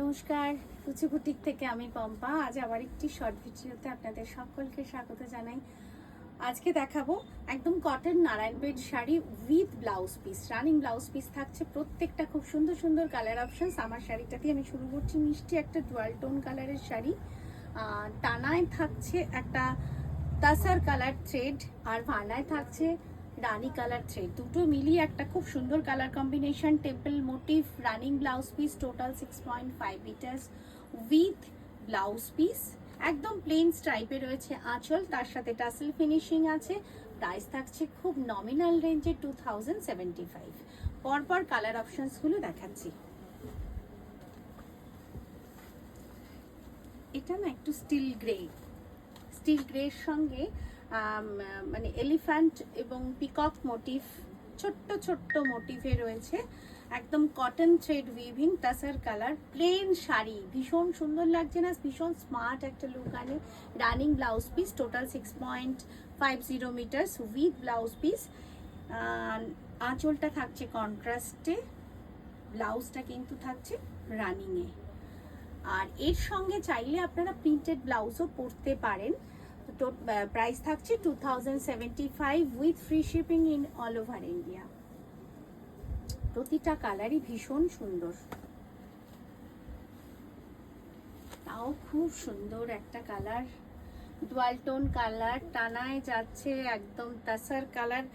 নমস্কার, রুচি বুটিক থেকে আমি পম্পা। আজ আবার একটি শর্ট ভিডিওতে আপনাদের সকলকে স্বাগত জানাই। আজকে দেখাবো একদম cotton Narayanpet sari with blouse piece. Running blouse piece থাকছে, প্রত্যেকটা খুব সুন্দর সুন্দর কালার অপশনস। আমার শাড়িটা দিয়ে আমি শুরু করছি। মিষ্টি একটা ডুয়াল টোন কালারের শাড়ি, টানায় থাকছে একটা তাসার কালার থ্রেড, আর ভানায় থাকছে রানী কালার থ্রেড। দুটো মিলিয়ে একটা খুব সুন্দর colour combination. Temple motif running blouse piece, total 6.5 metres with blouse piece. একদম প্লেন স্ট্রাইপে রয়েছে আঁচল, তার সাথে টাসেল ফিনিশিং আছে। প্রাইস থাকছে খুব নমিনাল রেঞ্জে 2075। পরপর কালার অপশনসগুলো দেখাচ্ছি। এটা না একটু স্টিল গ্রের সঙ্গে মানে এলিফ্যান্ট এবং পিকক মোটিভ, ছোট্ট ছোট্ট মোটিভে রয়েছে। একদম cotton thread weaving, tussar colour, plain sari, ভীষণ সুন্দর লাগছে না? ভীষণ স্মার্ট একটা লুক আনে। Running blouse piece, total 6.50 metres with blouse piece. আঁচলটা থাকছে কন্ট্রাস্টে, ব্লাউজটা কিন্তু থাকছে রানিংয়ে। আর এর সঙ্গে চাইলে আপনারা প্রিন্টেড ব্লাউজও পরতে পারেন। তো প্রাইস থাকছে 2075 with free shipping in all over India. প্রতিটা কালারই ভীষণ সুন্দর, তাও খুব সুন্দর একটা কালার, ডুয়াল টোন কালার, টানায় যাচ্ছে একদম তাসার কালার,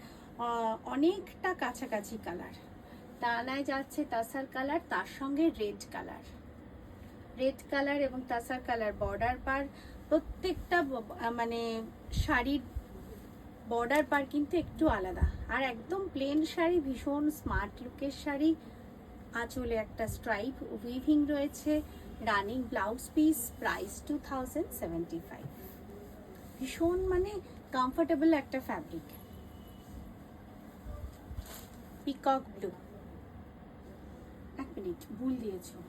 অনেকটা কাছাকাছি কালার। টানায় যাচ্ছে তাসার কালার, তার সঙ্গে রেড কালার এবং তাসার কালার বর্ডার পার। প্রত্যেকটা মানে শাড়ির বর্ডার পার কিন্তু একটু আলাদা। আর একদম প্লেন শাড়ি, ভীষণ স্মার্ট লুকের শাড়ি। আঁচলে একটা স্ট্রাইপ উইভিং রয়েছে, রানিং ব্লাউজ পিস। প্রাইস 2075। ভীষণ মানে কমফোর্টেবল একটা ফ্যাব্রিক। পিকক ব্লু, এক মিনিট ভুল দিয়েছো।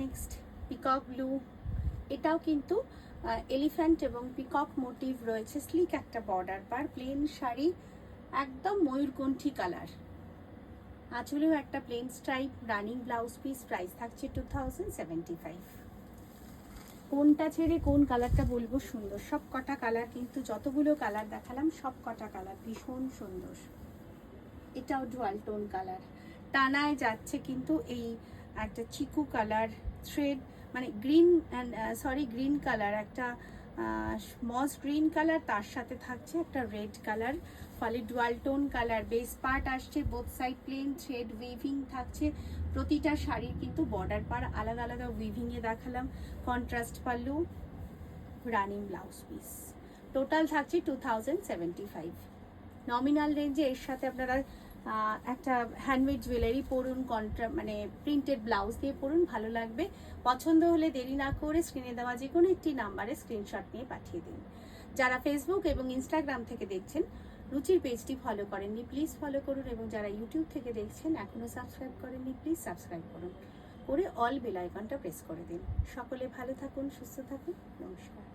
নেক্সট পিকক ব্লু, এটাও কিন্তু এলিফ্যান্ট এবং পিকক মোটিভ রয়েছে। স্লিক একটা বর্ডার পার, প্লেন শাড়ি, একদম ময়ূরকণ্ঠী কালার। আঁচলেও একটা plane stripe, running blouse piece. Price থাকছে 2075। কোনটা ছেড়ে কোন কালারটা বলবো সুন্দর? সব কটা কালার কিন্তু, যতগুলো কালার দেখালাম সব কটা কালার ভীষণ সুন্দর। এটাও ডুয়াল টোন কালার, টানায় যাচ্ছে কিন্তু এই একটা চিকু কালার থ্রেড, মানে গ্রিন কালার, একটা মস গ্রিন কালার, তার সাথে থাকছে একটা রেড কালার। ফলে dual tone colour. Base part আসছে both side plain thread weaving থাকছে। প্রতিটা শাড়ির কিন্তু বর্ডার পার আলাদা আলাদা উইভিংয়ে দেখালাম। Contrast pallu, running blouse piece. Total থাকছে 2075 নমিনাল রেঞ্জে। এর সাথে আপনারা একটা হ্যান্ডমেড জুয়েলারি পরুন, মানে প্রিন্টেড ব্লাউজ দিয়ে পরুন, ভালো লাগবে। পছন্দ হলে দেরি না করে স্ক্রিনে দেওয়া যে কোনো একটি নাম্বারে স্ক্রিনশট নিয়ে পাঠিয়ে দিন। যারা ফেসবুক এবং ইনস্টাগ্রাম থেকে দেখছেন, রুচির পেজটি ফলো করেননি প্লিজ ফলো করুন, এবং যারা ইউটিউব থেকে দেখছেন এখনও সাবস্ক্রাইব করেননি প্লিজ সাবস্ক্রাইব করুন, করে অল বেল আইকনটা প্রেস করে দিন। সকলে ভালো থাকুন, সুস্থ থাকুন, নমস্কার।